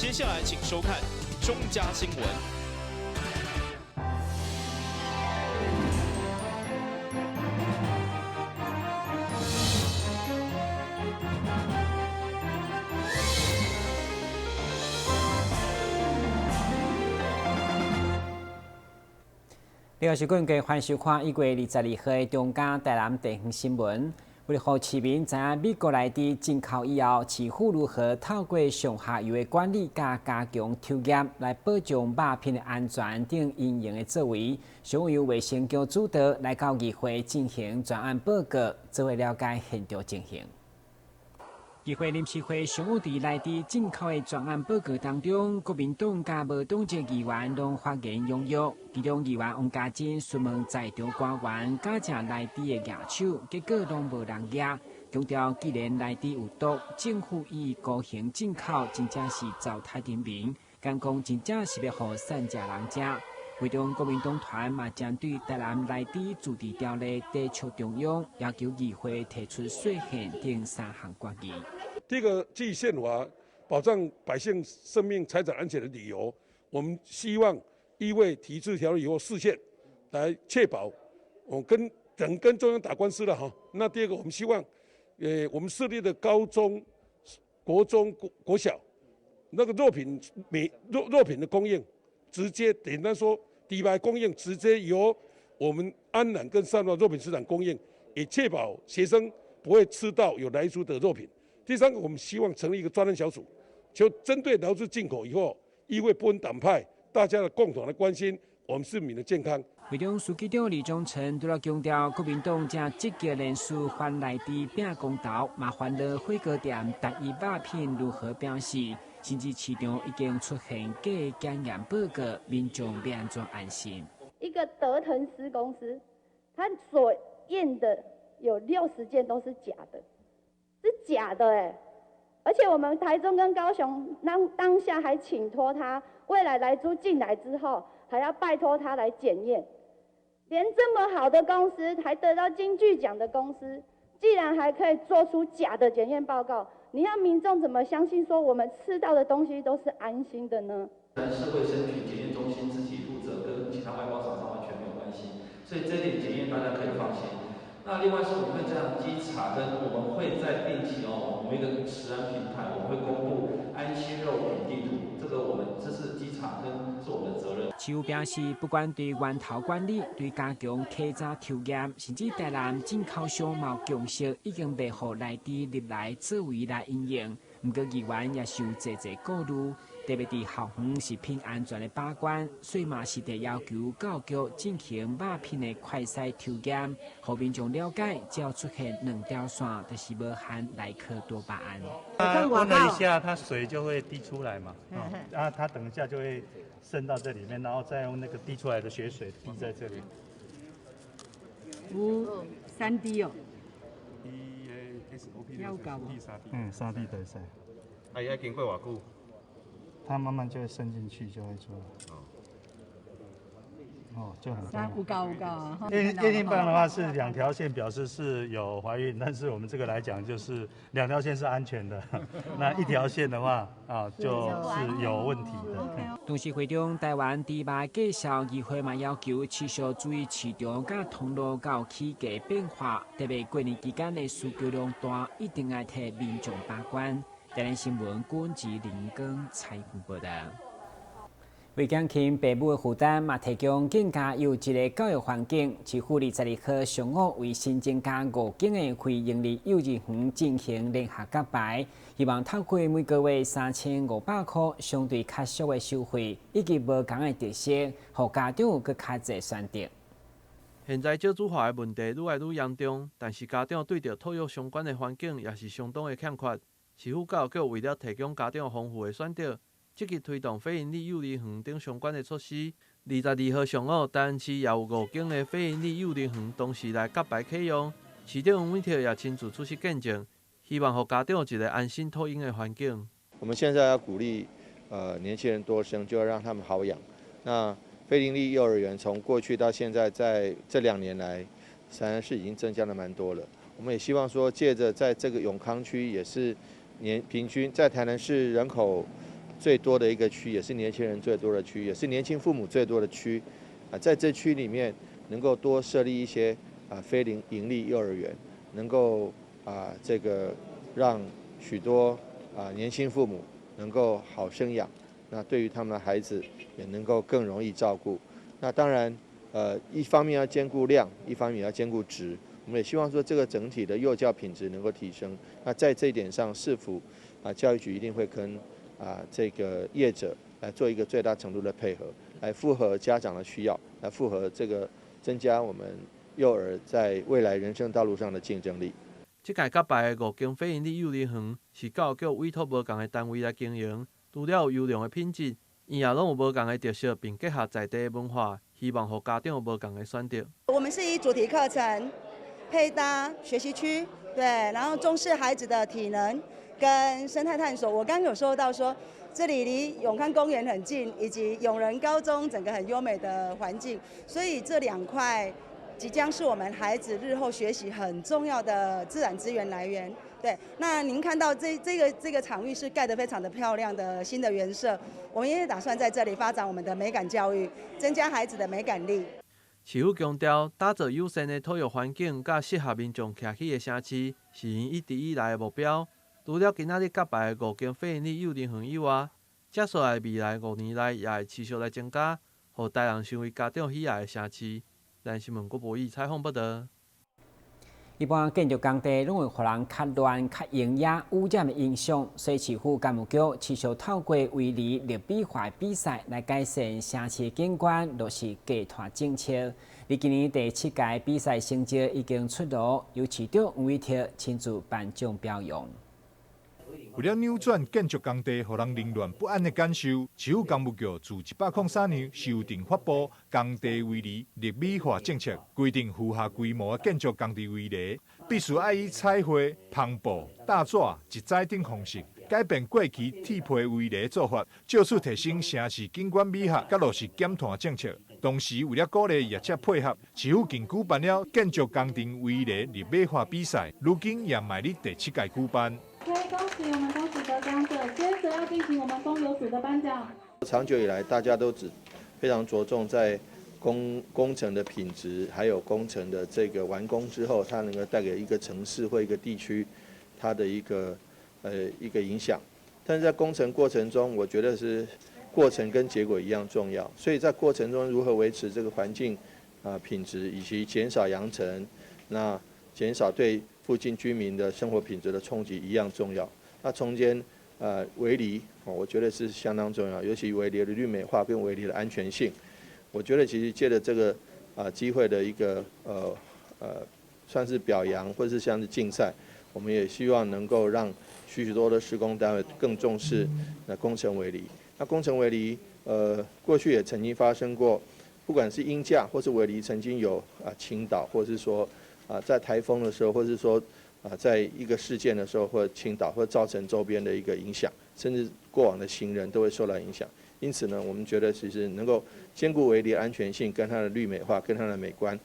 接下来请收看中嘉新闻。你好，是观众欢迎收看1月22号的中嘉台南地方新闻。为了让市民知影美国内地进口以后，市府如何透过上下游的管理加强抽验来保障肉品的安全等因应的作为，想由卫生局主导来到议会进行专案报告，做为了解现场情形。议会临时会上午伫内地进口的专案报告当中，国民党甲无党籍议员拢发言踊跃。其中议员王家珍询问在场官员假借内地的牙手，结果拢无人抓。强调既然内地有毒，政府以高行进口，真正是糟蹋人民。敢讲真正是要互善食人食。会中国民党团嘛针对台南内地自治条例提出中央，要求议会提出税限等3项决议。第一个，基于宪法保障百姓生命财产安全的理由，我们希望议会提出条例以后释宪，来确保我跟中央打官司了哈。那第二个，我们希望，我们设立的高中、国中、国小那个肉品的供应，直接简单说，底牌供应直接由我们安南跟善化肉品市场供应，也确保学生不会吃到有来猪的肉品。第三个，我们希望成立一个专案小组，就针对劳资进口以后，议会不分党派，大家的共同的关心我们市民的健康。会中书记长李宗诚除了强调国民党正积极联署反内地拼公道，嘛烦恼火锅店单一肉品如何标示，甚至市场已经出现假的检验报告，民众要安怎安心？一个德腾斯公司，它所验的有60件都是假的。是假的而且我们台中跟高雄当下还请托他，未来来猪进来之后，还要拜托他来检验。连这么好的公司，还得到金句奖的公司，既然还可以做出假的检验报告，你要民众怎么相信说我们吃到的东西都是安心的呢？是卫生局检验中心自己负责，跟其他外包厂商完全没有关系，所以这一点检验大家可以放心。那另外是我们会这样稽查，跟我们会在定期我们一个食安平台，我们会公布安心肉品地图，这是稽查跟是我们的责任。市府表示，不管对源头管理、对加强客查抽验，甚至台南进口商贸共识，已经被互内地入来作为来应用。不过，议员也是有济顾虑。特别伫校园食品安全的把关，所以嘛是得要求教育进行肉品的快筛抽验，互民众了解，只要出现2条线，就是无含莱克多巴胺。温了一下，它水就会滴出来嘛，然后它等一下就会渗到这里面，然后再用那个滴出来的血水滴在这里。3滴哦。要搞3滴对噻。啊，要经过偌久？它慢慢就会渗进去，就会出来。就很高。有高啊！验定棒的话是2条线表示是有怀孕，但是我们这个来讲就是2条线是安全的，那1条线的话就是有问题的。同时，会中台湾猪肉介绍议会嘛要求持续注意市场甲通路到起价变化，特别过年期间的需求量大，一定要替民众把关。台南新闻管制林根采访报道。为减轻父母的负担，嘛提供更加优质的教育环境，市府22号上午为新增加5间的非营利幼儿园进行联合甲牌，希望透过每个月3500块相对较俗的收费，以及无同的特色，让家长有更较侪选择。现在少子化的问题愈来愈严重，但是家长对着托育相关的环境也是相当的欠缺。市府教育局为了提供家长丰富的选择，积极推动非营利幼儿园等相关的措施。22号上午，台南市也有5间的非营利幼儿园同时来甲牌启用，市长黄伟哲也亲自出席见证，希望让家长有一个安心托婴的环境。我们现在要鼓励年轻人多生，就要让他们好养。那非营利幼儿园从过去到现在，在这2年来，台南市已经增加了蛮多了。我们也希望说，借着在这个永康区也是平均在台南市人口最多的一个区，也是年轻人最多的区，也是年轻父母最多的区。在这区里面，能够多设立一些非营利幼儿园，能够这个让许多年轻父母能够好生养，那对于他们的孩子也能够更容易照顾。那当然，一方面要兼顾量，一方面也要兼顾质。我们也希望说这个整体的幼教品质能够提升。那在这一点上，市府教育局一定会跟这个业者来做一个最大程度的配合，来符合家长的需要，来符合这个增加我们幼儿在未来人生道路上的竞争力。这届甲办的5间非营利幼儿园是教育局委托无同的单位来经营，除了有优良的品质，伊也拢有无同的特色，并结合在地的文化，希望予家长有无同的选择。我们是以主题课程、配搭学习区，对，然后重视孩子的体能跟生态探索。我刚刚有说到说，这里离永康公园很近，以及永仁高中整个很优美的环境，所以这2块即将是我们孩子日后学习很重要的自然资源来源。对，那您看到这个场域是盖得非常的漂亮的新的园舍，我们也打算在这里发展我们的美感教育，增加孩子的美感力。市府强调，打造友善的托育环境，甲适合民众徛起的城市，是因一直以来的目标。除了今仔日甲办的5间非营利幼儿园以外，接下来未来5年内也会持续来增加，予台南成为家长喜爱的城市。咱新闻郭博义采访报道。一般建筑工地拢会互人较乱、较营养、污染的影响，所以市府干务局持续透过围篱绿美化比赛来改善城市景观，落实计划政策。而今年第7届比赛成绩已经出炉，由市长吴伟霆亲自颁奖表扬。为了扭转建筑工地让人凌乱不安的感受，市府工务局自103年修订发布工地围篱绿美化政策，规定符合规模的建筑工地围篱必须要以彩绘、篷布、大纸、一载等方式改变过去铁皮围篱做法，借此提升城市景观美学，甲落实减碳政策。同时，为了鼓励业者配合，市府更举办了建筑工程围篱绿美化比赛，如今也迈入第7届举办。可以恭喜我们恭喜得奖者，接着要进行我们风流组的颁奖。长久以来，大家都非常着重在工程的品质，还有工程的这个完工之后，它能够带给一个城市或一个地区它的一个影响。但是在工程过程中，我觉得是过程跟结果一样重要，所以在过程中如何维持这个环境品质，以及减少扬尘，那减少对附近居民的生活品质的冲击一样重要。那中间围篱我觉得是相当重要，尤其围篱的绿美化跟围篱的安全性。我觉得其实借着这个机会的一个算是表扬或者是像是竞赛，我们也希望能够让许多的施工单位更重视工程围篱。那工程围篱过去也曾经发生过，不管是鹰架或是围篱曾经有倾倒，或是说在台风的时候，或是说在一个事件的时候，或者倾倒，或者造成周边的一个影响，甚至过往的行人都会受到影响。因此呢，我们觉得其实能够兼顾围篱安全性跟它的绿美化跟它的美观，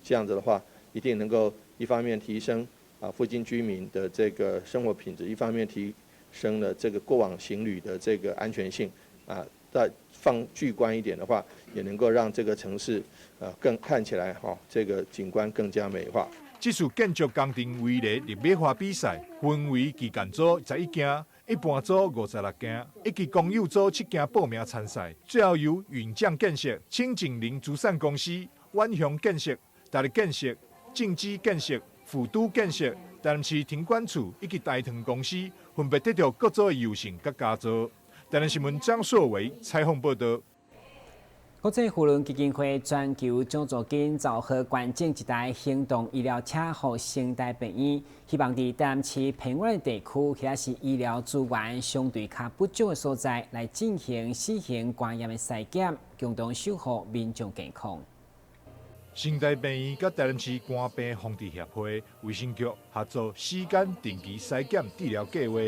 这样子的话，一定能够一方面提升附近居民的这个生活品质，一方面提升了这个过往行旅的这个安全性再放巨观一点的话，也能够让这个城市更看起来这个景观更加美化。这次建筑工程围篱绿美化比赛分为基建组11件，一般组56件，以及公有组7件报名参赛。最后由云匠建设、清景林珠产公司、万雄建设、大力建设、正基建设、富都建设、台南市停管处以及大屯公司分别得到各组的优胜甲佳作。台南新闻张硕维采访报道。国际扶轮基金会全球奖助金造贺捐赠一台行动医疗车予生态病院，希望伫台南市偏远地区，或是医疗资源相对较不足的所在，来进行4型肝炎的筛检，共同守护民众健康。生态病院甲台南市肝病防治协会卫生局合作4间定期筛检治疗计划。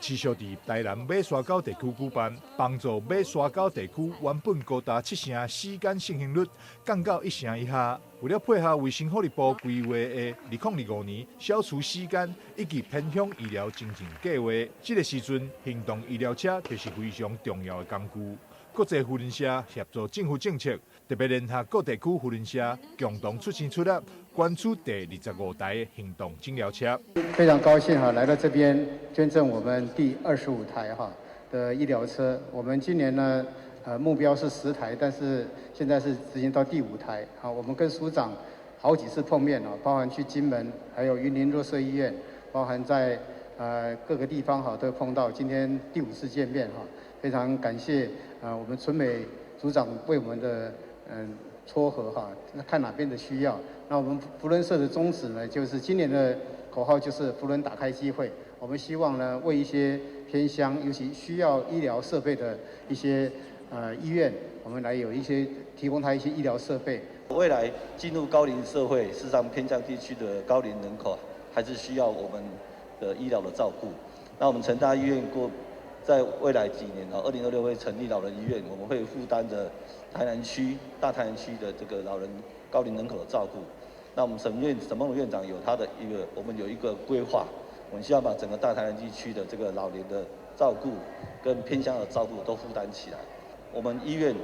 持续伫台南马沙沟地区举办，帮助马沙沟地区原本高达7成死间盛行率降到1成以下。为了配合卫生福利部规划的2025年消除死间以及偏乡医疗精进计划，这个时阵行动医疗车就是非常重要的工具。国际扶轮社协助政府政策，特别联合各地区扶轮社共同出钱出力，捐出第25台的行动诊疗车。非常高兴来到这边捐赠我们第25台的医疗车。我们今年呢，目标是10台，但是现在是执行到第5台。我们跟署长好几次碰面包含去金门，还有云林弱势医院，包含在各个地方都碰到。今天第5次见面非常感谢我们纯美组长为我们的撮合看哪边的需要。那我们扶轮社的宗旨呢，就是今年的口号就是扶轮打开机会。我们希望呢，为一些偏乡，尤其需要医疗设备的一些医院，我们来有一些提供他一些医疗设备。未来进入高龄社会，事实上偏乡地区的高龄人口还是需要我们的医疗的照顾。那我们成大医院在未来几年2026会成立老人医院，我们会负担着大台南区的这个老人高龄人口的照顾。那我们沈梦院长有他的我们有一个规划，我们希望把整个大台南地区的这个老年的照顾跟偏乡的照顾都负担起来。我们医院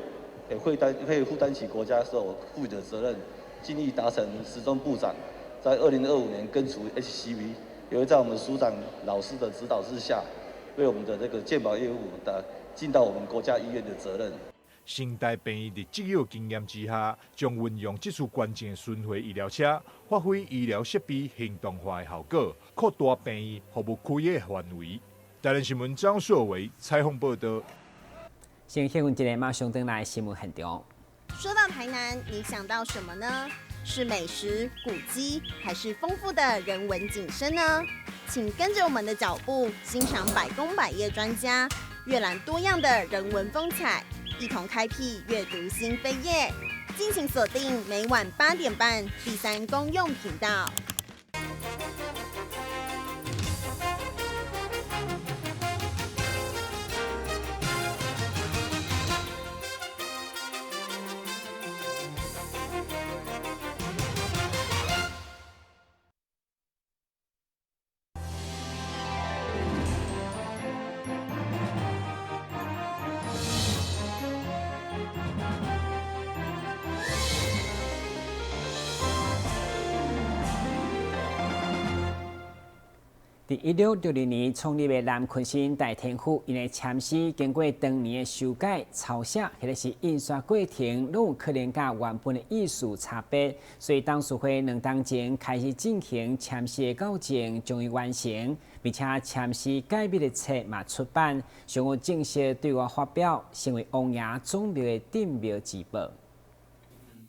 也可以负担起国家所赋予的责任，尽力达成时钟部长在2025年根除 HCV， 也会在我们署长老师的指导之下，为我们的这个健保业务尽到我们国家医院的责任。新台病医在既有经验之下，将运用这次关键巡回医疗车，发挥医疗设备行动化的效果，扩大病医服务区的范围。台南新闻张硕伟采访报道。先新闻，一个马上登来新闻现场。说到台南，你想到什么呢？是美食、古迹，还是丰富的人文景深呢？请跟着我们的脚步，欣赏百工百业专家阅览多样的人文风采，一同开辟阅读新飞页。敬请锁定每晚8点半第3公用频道。在1660年创立的南昆新大天府，因为签诗经过多年的修改、抄写，或者是印刷过程，拢有可能甲原本的意思差别，所以董事会2年前开始进行签诗的校正，终于完成，并且签诗改编的册嘛出版，尚有正式对外发表，成为王爷宗庙的镇庙之宝。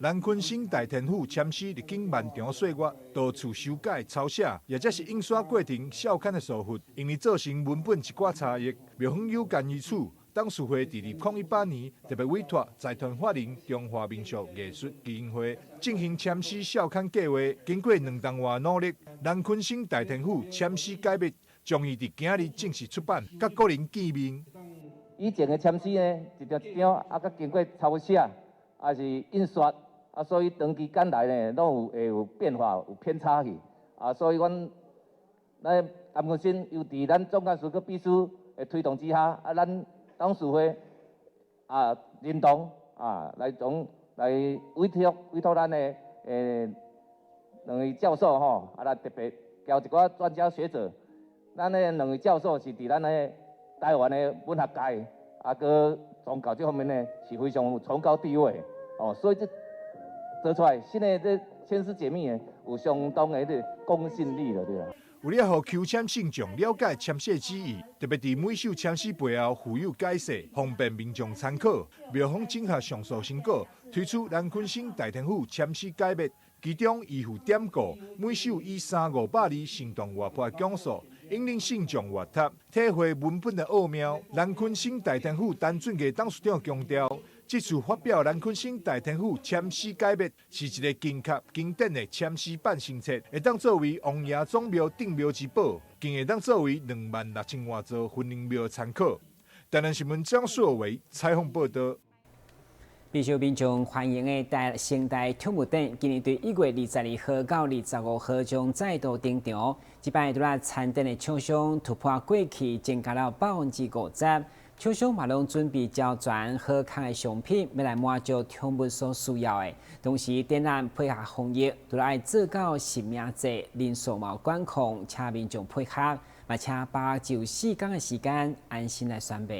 南昆新大天府签诗历经漫长岁月，多处修改、抄写，也则是印刷过程小刊的疏忽，因而造成文本一寡差异。庙方有鉴于此，董事会伫2018年特别委托财团法人中华民俗艺术基金会进行签诗小刊计划。经过2年多努力，南昆新大天府签诗改编终于伫今日正式出版，甲国人见面。以前的签诗呢，一张一张甲经过抄写，是印刷。所以长期间来呢，拢有变化，有偏差去。所以咱南昆新又伫咱总干事佮秘书的推动之下，咱董事会认同来委托咱的2位教授来特别交一寡专家学者。咱的2位教授是伫咱的台湾的文学界，佮宗教这方面呢是非常有崇高地位。所以这得出来，新的这签诗解密有相当的公信力了，对啦。为了让求签信众了解签诗旨意，特别伫每首签诗背后附有解释，方便民众参考。庙方整合上述成果，推出南昆新大天府签诗改编，其中依附点歌，每首以300-500字生动活泼讲述，引领信众阅读，体会文本的奥妙。南昆新大天府陈俊艺董事长强调。这次发表南昆新大天府签诗改编，是一个经典的签诗版新册，会当作为王爷宗庙镇庙之宝。更会当作为26000多座分灵庙的参考。台南新闻张硕维采访报道。备受民众欢迎的现代跳舞展，今年对1月22号到25号将再度登场。这摆在参展的厂商突破过去增加了50%，厂商嘛拢准备交全好康的商品，要来满足跳舞所需要的。同时，展览配合防疫，都要做到神明节人数嘛管控，请民众配合，嘛请把握4天的时间安心来选购。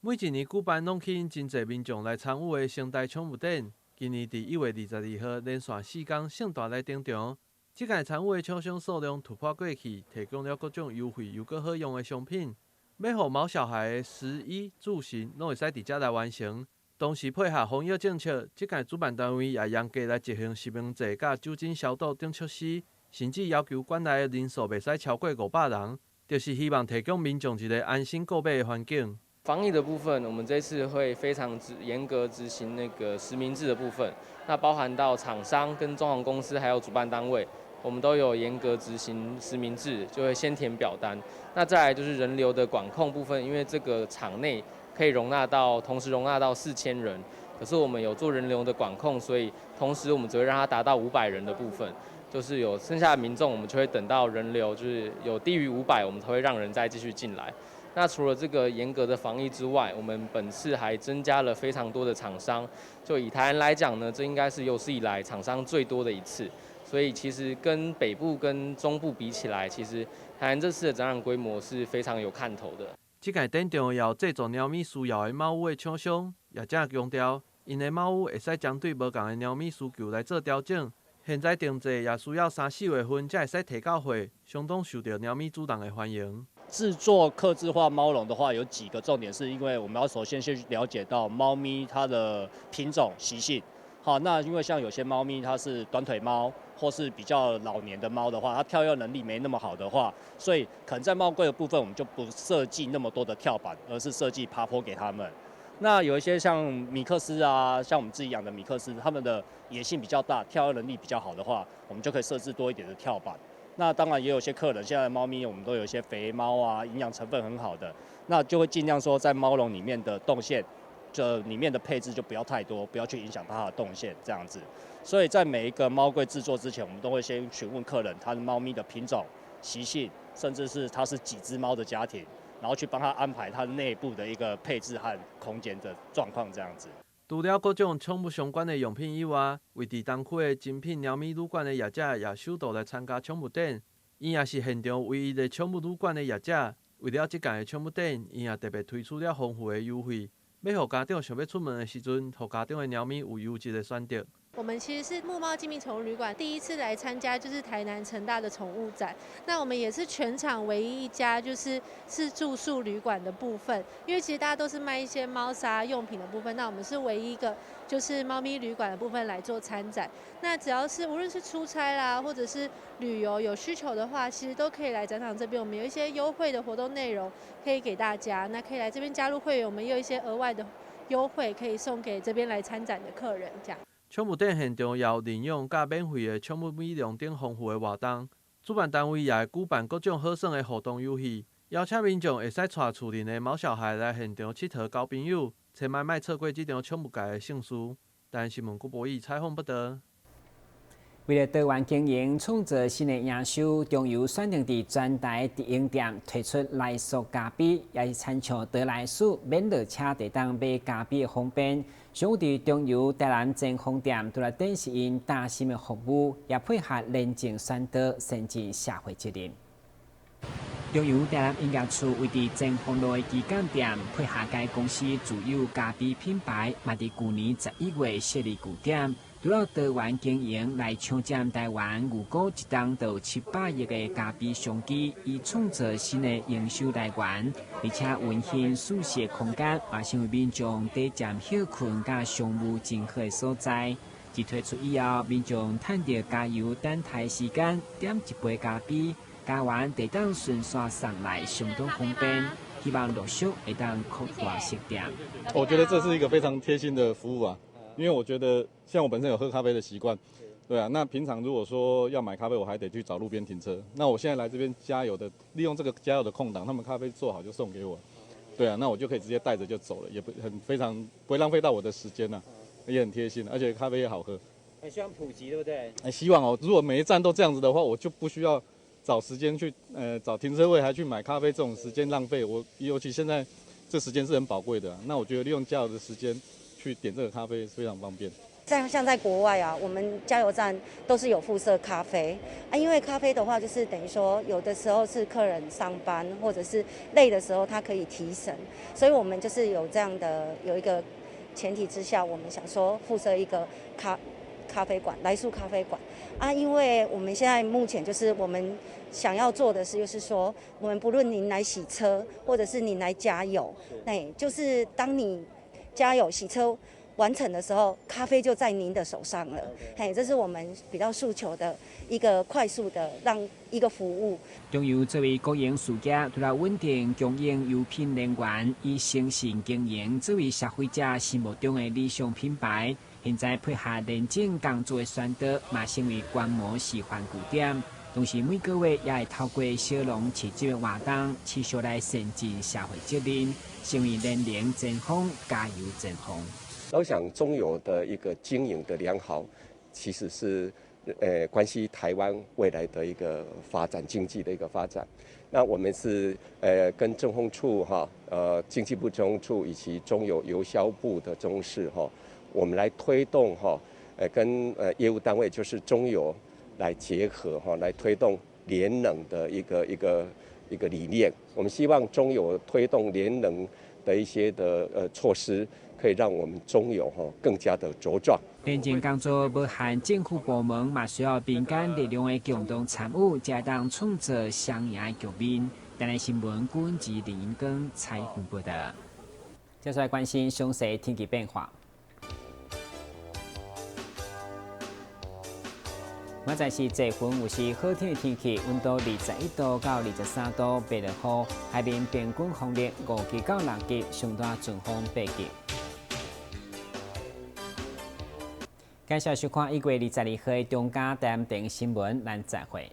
每一年举办拢吸引真侪民众来参与的现代抢舞展，今年伫1月22号连续4天盛大来登场。这届参与的厂商数量突破过去，提供了各种优惠又搁好用的商品，要互毛小孩的食衣住行拢会使伫遮来完成。同时配合防疫政策，这届主办单位也严格来执行实名制甲酒精消毒等措施，甚至要求馆内的人数袂使超过500人，就是希望提供民众一个安心购买的环境。防疫的部分，我们这次会非常严格执行那个实名制的部分，那包含到厂商跟装潢公司还有主办单位，我们都有严格执行实名制，就会先填表单。那再来就是人流的管控部分，因为这个场内可以同时容纳到4000人，可是我们有做人流的管控，所以同时我们只会让它达到500人的部分，就是有剩下的民众，我们就会等到人流就是有低于500，我们才会让人再继续进来。那除了这个严格的防疫之外，我们本次还增加了非常多的厂商。就以台南来讲呢，这应该是有史以来厂商最多的一次。所以其实跟北部跟中部比起来，其实台南这次的展览规模是非常有看头的。这届展场也有制作猫咪需要的猫屋的厂商，也正强调，因的猫屋会使针对无同的猫咪需求来做调整。现在定制也需要3、4月份才会使提到货，相当受到猫咪主人的欢迎。制作客制化猫笼的话，有几个重点，是因为我们要首先去了解到猫咪它的品种习性。好，那因为像有些猫咪它是短腿猫，或是比较老年的猫的话，它跳跃能力没那么好的话，所以可能在猫柜的部分我们就不设计那么多的跳板，而是设计爬坡给它们。那有一些像米克斯啊，像我们自己养的米克斯，它们的野性比较大，跳跃能力比较好的话，我们就可以设置多一点的跳板。那当然也有些客人，现在的猫咪我们都有一些肥猫啊，营养成分很好的，那就会尽量说在猫笼里面的动线，这里面的配置就不要太多，不要去影响它的动线这样子。所以在每一个猫柜制作之前，我们都会先询问客人他的猫咪的品种、习性，甚至是它是几只猫的家庭，然后去帮他安排它内部的一个配置和空间的状况这样子。除了各种宠物相关的用品以外，位伫东区的精品猫咪旅馆的业者也首度来参加宠物展。伊也是现场唯一的宠物旅馆的业者。为了这届的宠物展，伊也特别推出了丰富的优惠，要让家长想要出门的时阵，让家中的猫咪有优质的选择。我们其实是木猫精密宠物旅馆第一次来参加，就是台南成大的宠物展。那我们也是全场唯一一家是住宿旅馆的部分，因为其实大家都是卖一些猫砂用品的部分，那我们是唯一一个就是猫咪旅馆的部分来做参展。那只要是无论是出差啦，或者是旅游有需求的话，其实都可以来展场这边，我们有一些优惠的活动内容可以给大家。那可以来这边加入会员，我们也有一些额外的优惠可以送给这边来参展的客人，这样。宠物展现场也有领用甲免费的宠物美容等丰富的活动，主办单位也会举办各种好耍的互动游戏，邀请民众会使带厝里的毛小孩来现场佚佗交朋友，千万莫错过这场宠物界的盛事。台南新闻郭博义采访报道。为了台湾经营创造新的营收，中油选定伫全台直营店推出来速加币，也是参照德莱斯免落车地当买加币的方便。上午伫中油台南前锋店，除了展示因大心的服务，也配合廉政选择，甚至社会责任。中油台南音乐处为伫前锋路的旗舰店，配合该公司自有加币品牌，嘛伫去年11月设立据点。除了台湾经营来抢占台湾预估一档到700亿的加币商机，以创造新的营收来源，而且温馨舒适的空间，也成为民众短暂休困甲商务真好的所在。自推出以后，民众趁着加油等待时间，点一杯加币，加完地当顺线送来，相当方便。希望陆续会当扩大食店。我觉得这是一个非常贴心的服务啊。因为我觉得，像我本身有喝咖啡的习惯，对啊，那平常如果说要买咖啡，我还得去找路边停车。那我现在来这边加油的，利用这个加油的空档，他们咖啡做好就送给我。对啊，那我就可以直接带着就走了，也非常不会浪费到我的时间呐，也很贴心，而且咖啡也好喝。很希望普及，对不对？希望哦，如果每一站都这样子的话，我就不需要找时间去找停车位，还去买咖啡，这种时间浪费。我尤其现在这时间是很宝贵的，那我觉得利用加油的时间去点这个咖啡是非常方便。像在国外啊，我们加油站都是有附设咖啡啊，因为咖啡的话，就是等于说有的时候是客人上班或者是累的时候，他可以提神，所以我们就是有这样的有一个前提之下，我们想说附设一个咖啡馆，来速咖啡馆啊，因为我们现在目前就是我们想要做的是，就是说我们不论您来洗车或者是您来加油，就是当你加油洗车完成的时候，咖啡就在您的手上了。这是我们比较诉求的一个快速的让一个服务。中油作为国营事业，除了稳定供应油品能源，以诚信经营作为消费者心目中的理想品牌。现在配合认证工作的选择，嘛成为观摩示范据点。同时每个月也会透过小农市集的活动，持续来善尽社会责任，成为人人前方加油前方。我想中油的一个经营的良好，其实是关系台湾未来的一个发展，经济的一个发展。那我们是跟政风处经济部政风处以及中油油销部的中士我们来推动跟业务单位就是中油来结合来推动联能的一个理念。我们希望中油推动联能的一些的措施，可以让我们中油更加的茁壮。认证工作不限政府部门，嘛需要民间力量的共同参与，才当创造双赢的局面。台南新闻军及林英根采访报道。接下来关心详细天气变化。明仔是这份有是好天的天气，温度21度到23度，白热雨，海面平均风力5级到6级，上大阵风8级。感谢收看1月22号的中嘉台南电新闻，咱再会。